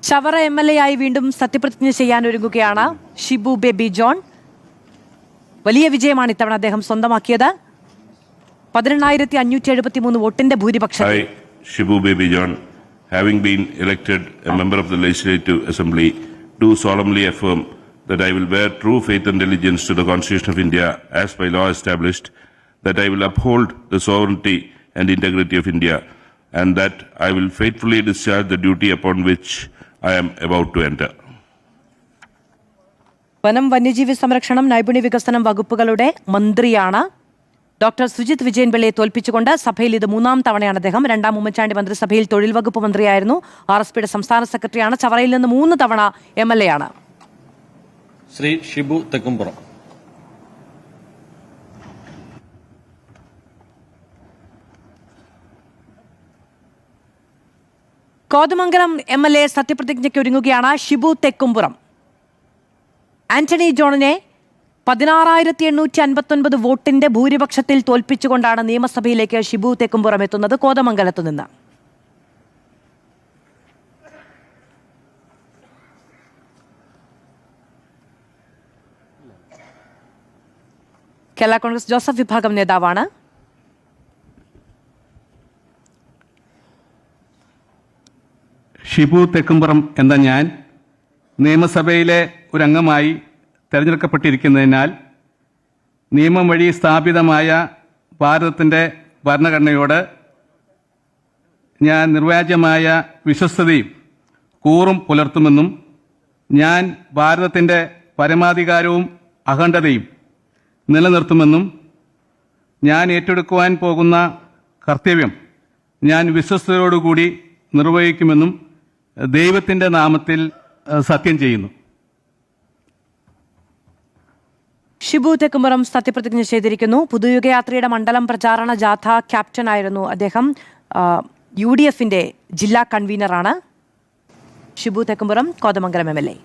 Chavara MLA ആയി വീണ്ടും സത്യപ്രതിജ്ഞ ചെയ്യാനൊരുങ്ങുകയാണ് ഷിബു ബേബി ജോൺ. വലിയ വിജയമാണ് ഇത്തവണ അദ്ദേഹം സ്വന്തമാക്കിയത്. 18,573 വോട്ടിന്റെ ഭൂരിപക്ഷത്തിൽ. Shibu Baby John, having been elected a member of the Legislative Assembly, do solemnly affirm that I will bear true faith and allegiance to the Constitution of India as by law established, that I will uphold the sovereignty and integrity of India, and that I will faithfully discharge the duty upon which I am about to enter. വനം വന്യജീവി സംരക്ഷണം നൈപുണ്യ വികസനം വകുപ്പുകളുടെ മന്ത്രിയാണ് doctor Sujith വിജയൻപിള്ളയെ തോൽപ്പിച്ചുകൊണ്ട് സഭയിൽ ഇത് 3ാം തവണയാണ് അദ്ദേഹം. 2ാം ഉമ്മൻചാണ്ടി മന്ത്രിസഭയിൽ തൊഴിൽ വകുപ്പ് മന്ത്രിയായിരുന്നു. RSPയുടെ സംസ്ഥാന സെക്രട്ടറിയാണ്. ചവറയിൽ നിന്ന് 3 തവണ MLA ആണ്. ശ്രീ ഷിബു തെക്കുംപുറം. കോതമംഗലം MLA സത്യപ്രതിജ്ഞയ്ക്ക് ഒരുങ്ങുകയാണ് ഷിബു തെക്കുംപുറം. ആന്റണി ജോണിനെ 16,859 വോട്ടിന്റെ ഭൂരിപക്ഷത്തിൽ തോൽപ്പിച്ചുകൊണ്ടാണ് നിയമസഭയിലേക്ക് ഷിബു തെക്കുംപുറം എത്തുന്നത് കോതമംഗലത്തു നിന്ന്. കേരള കോൺഗ്രസ് ജോസഫ് വിഭാഗം നേതാവാണ്. ഷിബു തെക്കുംപുറം എന്ന ഞാൻ നിയമസഭയിലെ ഒരു അംഗമായി തിരഞ്ഞെടുക്കപ്പെട്ടിരിക്കുന്നതിനാൽ നിയമം വഴി സ്ഥാപിതമായ ഭാരതത്തിൻ്റെ ഭരണഘടനയോട് ഞാൻ നിർവ്യാജമായ വിശ്വസ്തതയും കൂറും പുലർത്തുമെന്നും ഞാൻ ഭാരതത്തിൻ്റെ പരമാധികാരവും അഖണ്ഡതയും നിലനിർത്തുമെന്നും ഞാൻ ഏറ്റെടുക്കുവാൻ പോകുന്ന കർത്തവ്യം ഞാൻ വിശ്വസ്തയോടുകൂടി നിർവഹിക്കുമെന്നും ദൈവത്തിൻ്റെ നാമത്തിൽ സത്യം ചെയ്യുന്നു. ഷിബു തെക്കുംപുറം സത്യപ്രതിജ്ഞ ചെയ്തിരിക്കുന്നു. പുതുയുഗയാത്രയുടെ മണ്ഡലം പ്രചാരണ ജാഥ ക്യാപ്റ്റനായിരുന്നു അദ്ദേഹം. UDFന്റെ ജില്ലാ കൺവീനറാണ് ഷിബു തെക്കുംപുറം, കോതമംഗലം MLA.